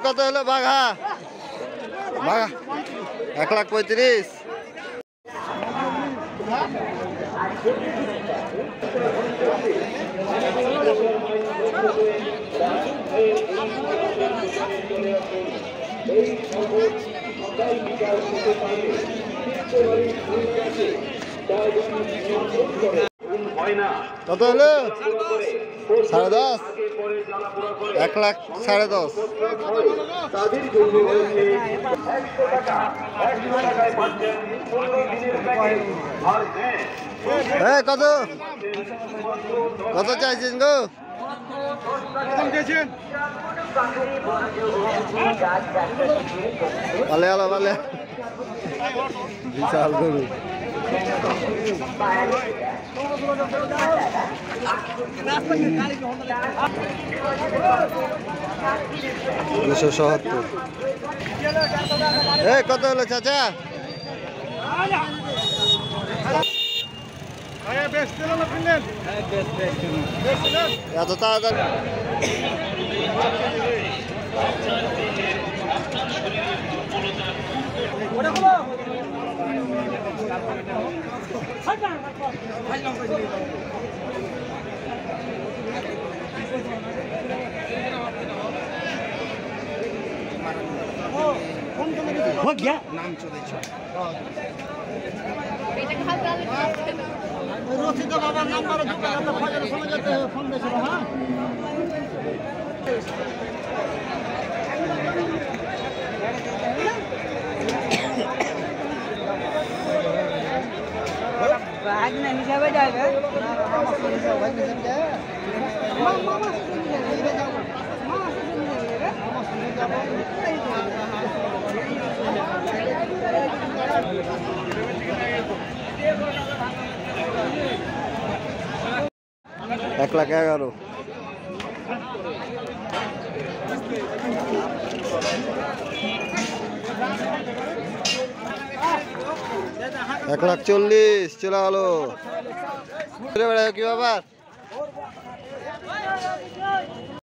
কত হলো বাঘা? বাঘা 1,35,000। কত হলো? 10.5। 1,10,500। কত কত চাইছেন গো? ভালো ভালো ভালো বিশাল গরু। 270। কত হলো চাচা? এত তাড়াতাড়ি? हो गया नाम चले रोसी तो बाबा नंबर जुटा तो फजर समझ जाते हैं फोन में चलो। हां बैग नहीं जावे जाएगा मामा से ले जाओ मामा से ले जाओ 1,11,000। 1,40,000 চলে গেল। কি ব্যাপার?